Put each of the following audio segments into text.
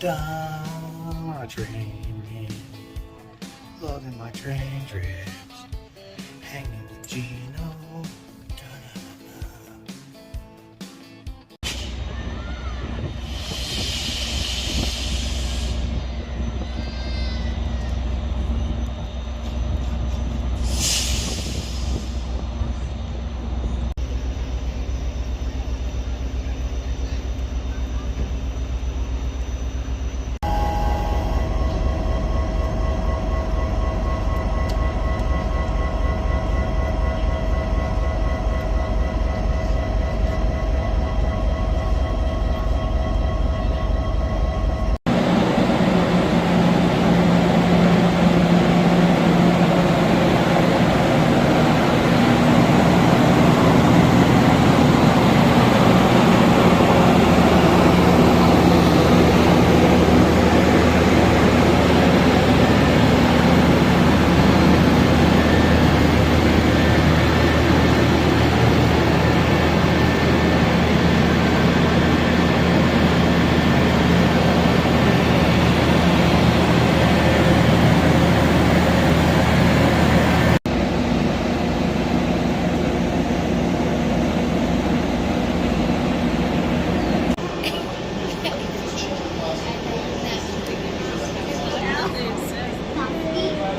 down a train, loading my train trips, hanging with Gino.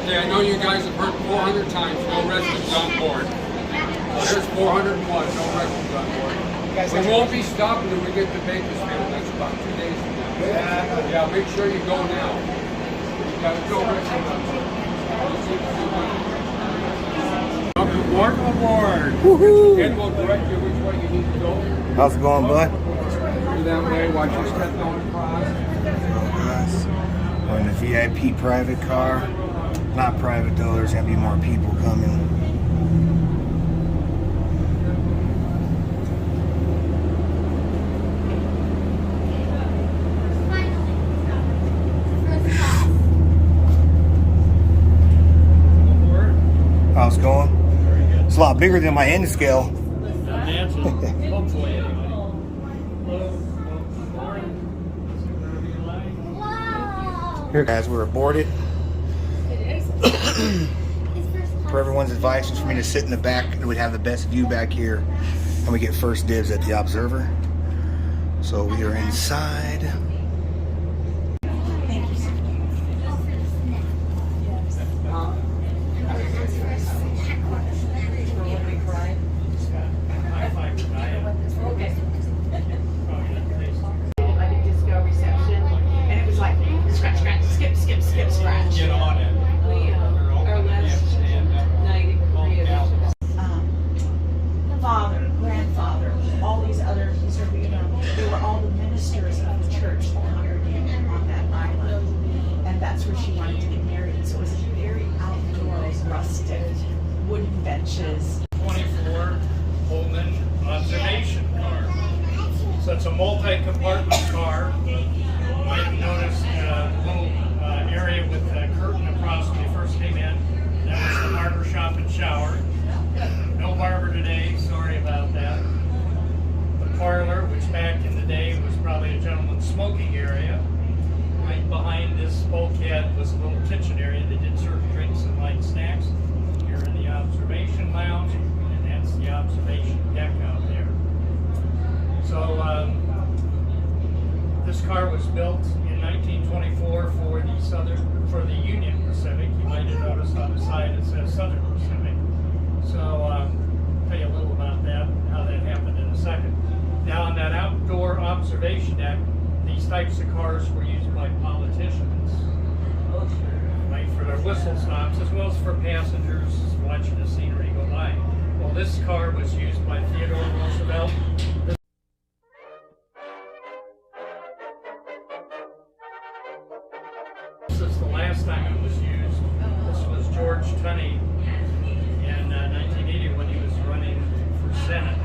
I know you guys have heard 400 times, no restrooms on board. There's 401, no restrooms on board. We won't be stopping till we get to Bakersfield. That's about 2 days from now. Yeah, make sure you go now. You got to go restrooms on board. Welcome aboard. Woohoo! Ken will direct you which way you need to go. How's it going, bud? Do that way, watch your step going across. We're in the VIP private car. Not private though, there's gonna be more people coming. How's it going? It's a lot bigger than my end scale. Here guys, we're aboarded. For everyone's advice, was for me to sit in the back, and we'd have the best view back here, and we get first dibs at the observer. So we are inside. Thank you. Like a disco reception, and it was like scratch, scratch, skip, skip, skip, scratch. Get on it. Our last night in Korea, father, grandfather, all these other, they were all the ministers of the church congregating on that island, and that's where she wanted to get married. So it was a very outdoors, rustic, wooden benches. 24 Pullman observation car. So it's a multi-compartment car. You might notice a little area with a curtain across when you first came in. That was the barber shop and shower. No barber today, sorry about that. The parlor, which back in the day was probably a gentleman's smoking area. Right behind this bulkhead was a little kitchen area. They did serve drinks and light snacks. You're in the observation lounge, and that's the observation deck out there. So this car was built in 1924 for the Union Pacific. You might have noticed on the side it says Southern Pacific. So I'll tell you a little about that, how that happened in a second. Now on that outdoor observation deck, these types of cars were used by politicians, like for their whistle stops, as well as for passengers watching the scenery go by. Well, this car was used by Theodore Roosevelt. This is the last time it was used. This was George Tunney in 1980 when he was running for Senate.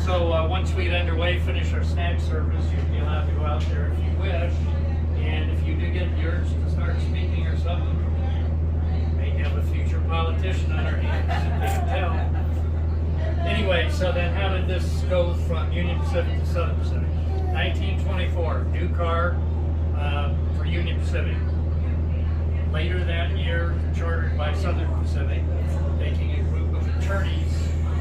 So once we get underway, finish our snack service, you'll be allowed to go out there if you wish. And if you do get the urge to start speaking or something, you may have a future politician on our hands. Can't tell. Anyway, so then how did this go from Union Pacific to Southern Pacific? 1924, new car for Union Pacific. Later that year, chartered by Southern Pacific, taking a group of attorneys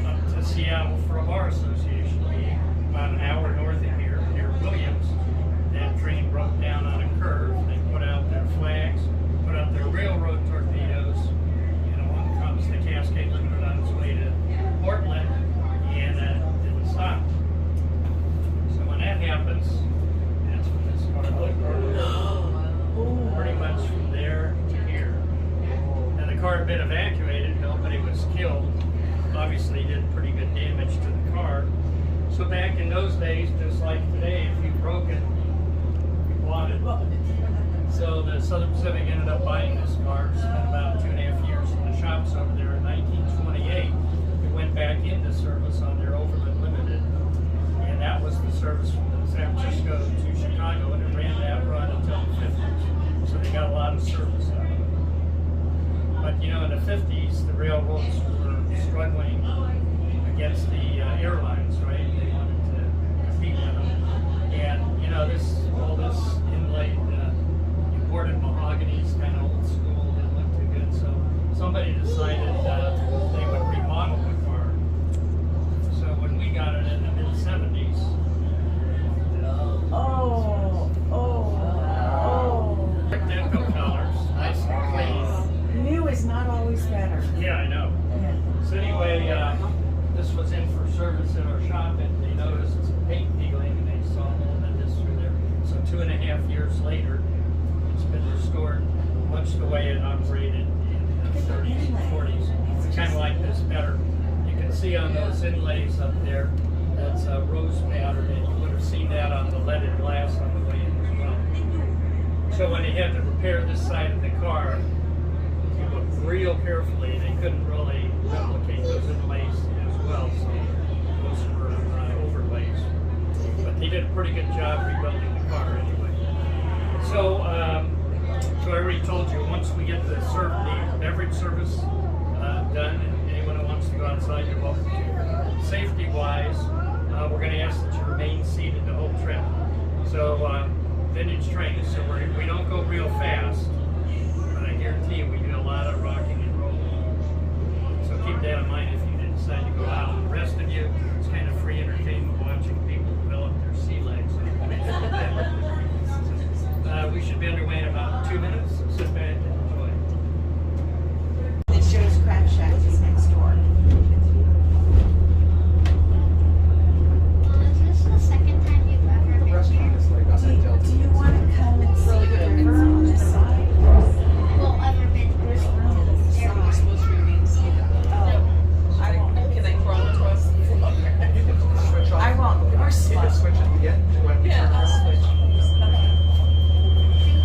up to Seattle for a bar association meeting about an hour north of here, near Williams. That train broke down on a curve. They put out their flags, put out their railroad torpedoes, and along comes the Cascade Limited on its way to Portland, and didn't stop. So when that happens, that's when this car pretty much from there to here. And the car had been evacuated, nobody was killed. Obviously did pretty good damage to the car. So back in those days, just like today, if you broke it, you bought it. So the Southern Pacific ended up buying this car, spent about 2.5 years in the shops over there. In 1928, it went back into service on their Overland Limited, and that was the service from San Francisco to Chicago, and it ran that run until the 50s. So they got a lot of service out of it. But you know, in the 50s, the railroads were struggling against the airlines, right? They wanted to compete with them. And you know, all this inlaid imported mahoganies, kind of old school, didn't look too good. So somebody decided they would remodel the car. So when we got it in the mid-70s, Denko colors, nice and clean. New is not always better. Yeah, I know. So anyway, this was in for service at our shop, and they noticed some paint peeling, and they saw a little bit of this through there. So 2.5 years later, it's been restored much the way it operated in the 30s and 40s. It's kind of like this better. You can see on those inlays up there, that's a rose pattern, and you would have seen that on the leaded glass on the way in as well. So when they had to repair this side of the car, you looked real carefully. They couldn't really replicate those inlays as well, so those were overlays. But they did a pretty good job rebuilding the car anyway. So, so I already told you, once we get the beverage service done, and anyone who wants to go outside, you're welcome to. Safety-wise, we're going to ask that you remain seated the whole trip. So, vintage trains, so we don't go real fast, but I guarantee you we do a lot of rocking and rolling. So keep that in mind if you decide to go out. The rest of you, it's kind of free entertainment watching people develop their sea legs. We should be underway in about 2 minutes, so sit back and enjoy. It shows Crab Shack is next door. Well, is this the second time you've ever been here? Do you want to come and see the river on this side? Well, ever been here? There's room to the side. I won't. Can I crawl across the floor? I won't. We're slow. Switch it again to when we turn Yeah, I'll around. switch.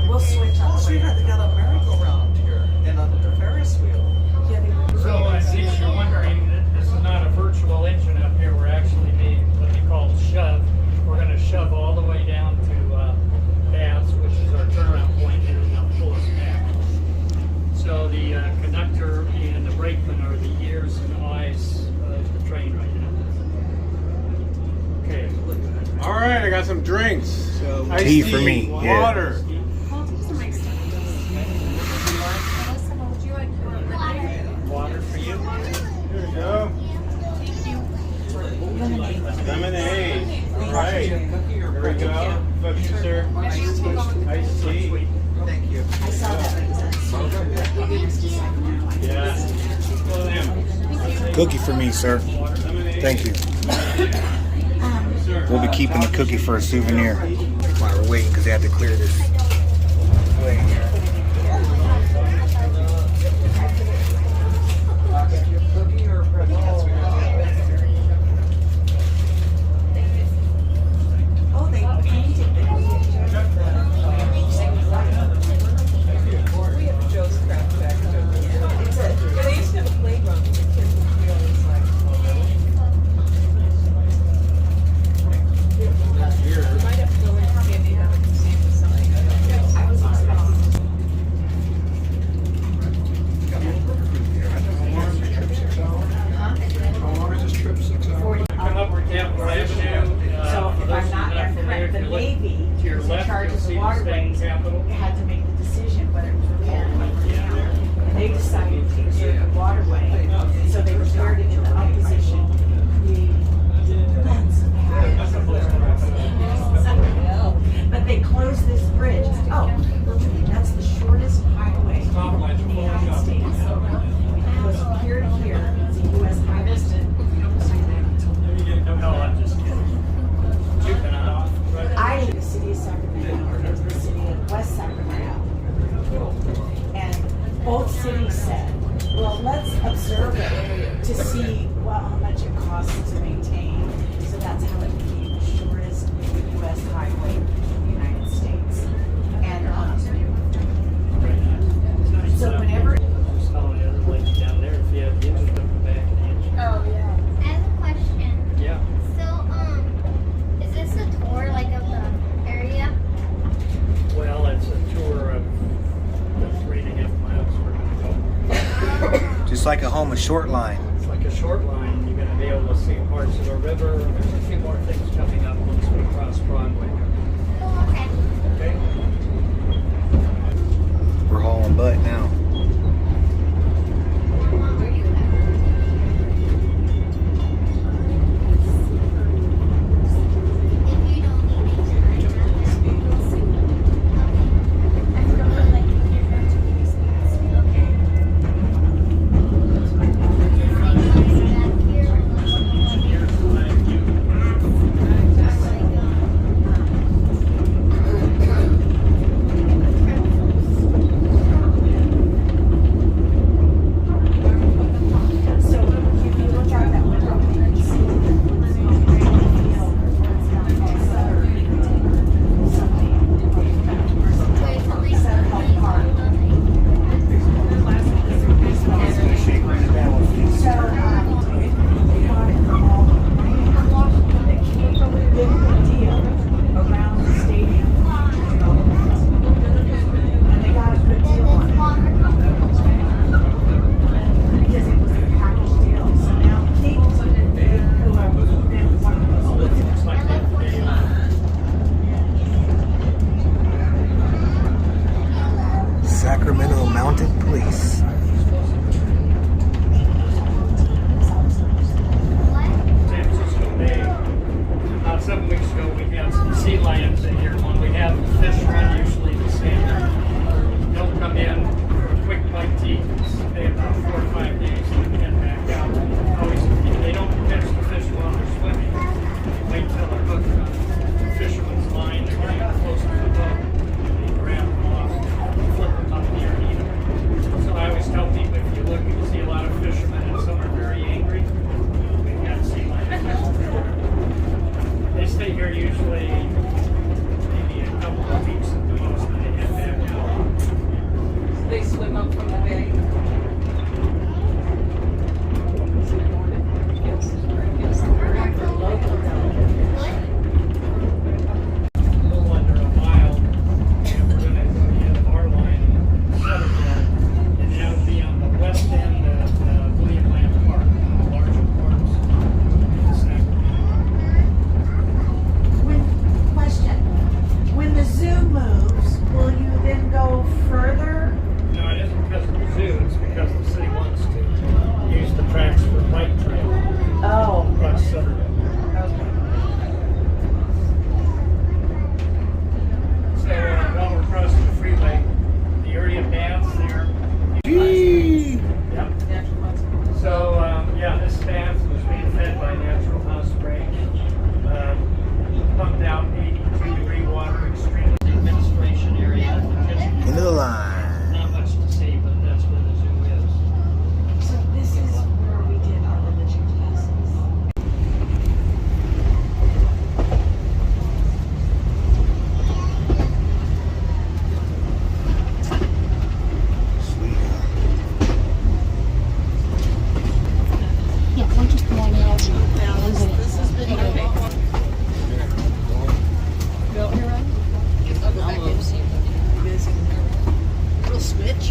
We'll switch on the way. Sweetheart, they got a merry-go-round here and a Ferris wheel. Yeah, they were So in case you're wondering, this is not a virtual engine up here. We're actually being what they call shove. We're going to shove all the way down to Baths, which is our turnaround point, and it'll pull us back. So the conductor and the brakeman are the ears and eyes of the train right now. Okay. All right, I got some drinks. Iced Tea for me, yeah. Water. Water for you. Here we go. Lemonade. All right. Here we go. Fuck you, sir. Iced tea. Thank you. I saw that. Yeah. Cookie for me, sir. Lemonade. Thank you. Sir. We'll be keeping the cookie for a souvenir while we're waiting because they have to clear this way here. Cookie or pretzel? Oh, they painted it. We have Joe's Crab Shack. Yeah, they used to have a playground for the kids, which we always liked. We might have to go in handy have it and see the sign. both cities said, well, let's observe it to see, well, how much it costs to maintain. So that's how it became the shortest U.S. highway in the United States. And so whenever Just telling the other lady down there, if you have views, come back and answer. Oh yeah. I have a question. Yeah. So, is this a tour like of the area? Well, it's a tour of the 3.5 miles we're gonna go. Just like a home, a short line. It's like a short line. You're gonna be able to see parts of the river. There's a few more things coming up once we cross Broadway. Oh, okay. Okay? We're hauling butt now. Mom, where you at? If you don't need me to, I don't I forgot, like, you're going to be speeds. Okay. So if you look out that window, you can see around the stadium. And they got a good deal on it. Because it was a package deal. So now Kate, who I've been one of those Looks like Sacramento Mounted Police. San Francisco Bay. About 7 weeks ago, we had some sea lions in here. When we have a fish run, usually the salmon, they'll come in for a quick bite to eat. Stay about 4 or 5 days and then head back out. Always, they don't catch the fish while they're swimming. They wait till they're hooked on the fisherman's line. They're getting close to the boat. They grab them off, flip them up here and eat them. So I always tell people, if you look, you can see a lot of fishermen, and some are very angry. We've got sea lions. They stay here usually maybe a couple of weeks at the most, and they head back out. They swim up from the bay. A little under a mile, and we're gonna go to the end of our line and set it there. And that'll be on the west end of William Lamb Park, one of the larger parks in Sacramento. Question. When the zoo moves, will you then go further? No, it isn't because of the zoo, it's because the city wants to use the tracks for bike trail Oh. across Southern. So while we're crossing the freeway, the area paths there. Yep. So yeah, this path was being fed by natural hot springs, pumped out 82-degree water, extreme administration area. Into the line. Not much to see, but that's where the zoo is. So this is where we did our religion classes. Sweet. Yeah, we're just going out. This has been built here, right? I'll go back in and see if busy. Little switch.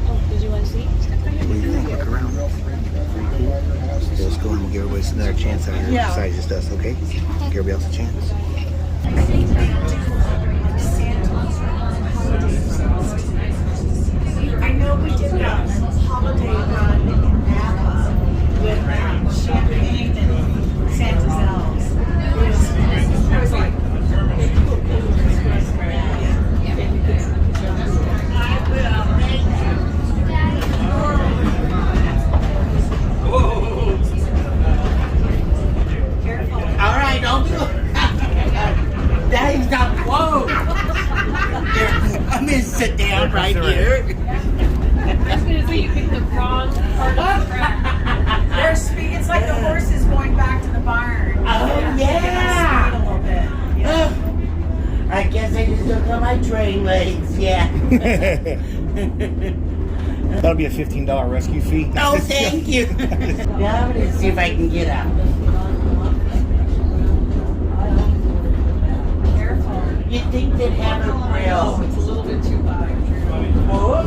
Oh, did you want to see? What do you think? Look around. Okay, let's go and give everybody another chance out here. Yeah. Besides just us, okay? Give everybody else a chance. I know we did a holiday run in Napa with champagne and Santa's elves. It was like all right, don't do it. right here. I was gonna say you picked the wrong part of the track. They're speed. It's like the horses going back to the barn. Oh, yeah. Speed a little bit. Yeah. I guess I just took on my train legs, yeah. That'll be a $15 rescue fee. Oh, thank you. Now I'm gonna see if I can get out. Careful. You'd think they'd have a grill. It's a little bit too high. Oh,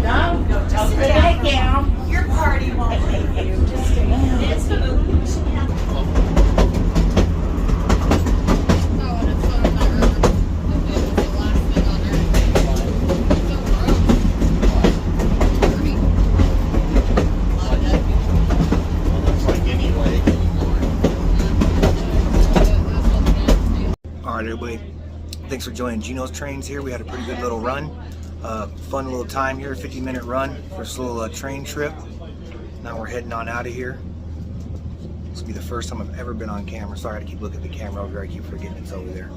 no, Just I'll sit put it back down. Your party won't leave you. Just stay. It's gonna. All right, everybody. Thanks for joining Gino's Trains here. We had a pretty good little run. Fun little time here, 50-minute run for this little train trip. Now we're heading on out of here. This will be the first time I've ever been on camera. Sorry, I keep looking at the camera over here. I keep forgetting it's over there.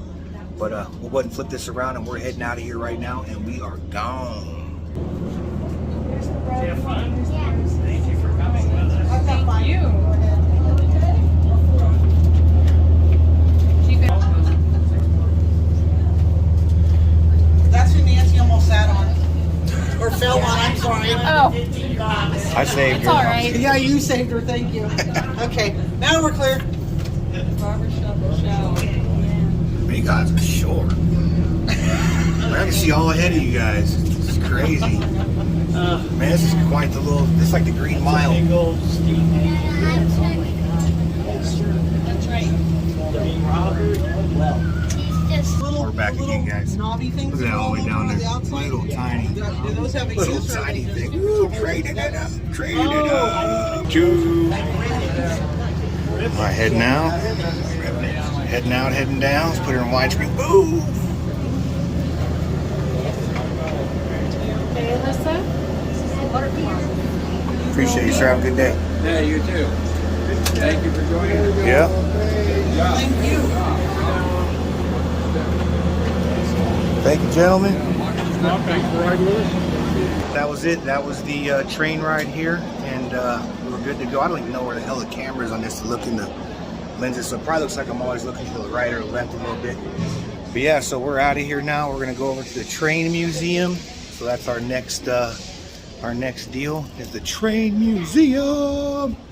But we'll go ahead and flip this around and we're heading out of here right now and we are gone. Here's the road. Did you have fun? Thank you for coming with us. I've got fun. You. That's who Nancy almost sat on. Or fell on, I'm sorry. Oh, I saved it's her. all right. Yeah, you saved her, thank you. Okay, now we're clear. Barbershop show. You guys are short. I can see all ahead of you guys. This is crazy. Man, this is quite the little, this is like the Green Mile. That's right. We're back again, guys. Knobby things. Look at that all the way down on the there. outside. Little tiny. Do those have Little exhaust or tiny anything? thing. Ooh, trading it up. Trading it up. Choo. All right, heading out. Heading out, heading down. Let's put her in widescreen. Boom. Hey, Alyssa. Appreciate you, sir. Have a good day. Yeah, you too. Thank you for joining us. Yeah. Thank you. Thank you, gentlemen. Thanks for riding with us. That was it. That was the train ride here, and we were good to go. I don't even know where the hell the camera is on this to look in the lenses, so it probably looks like I'm always looking to the right or left a little bit. But yeah, so we're out of here now. We're gonna go over to the train museum. So that's our next deal is the train museum.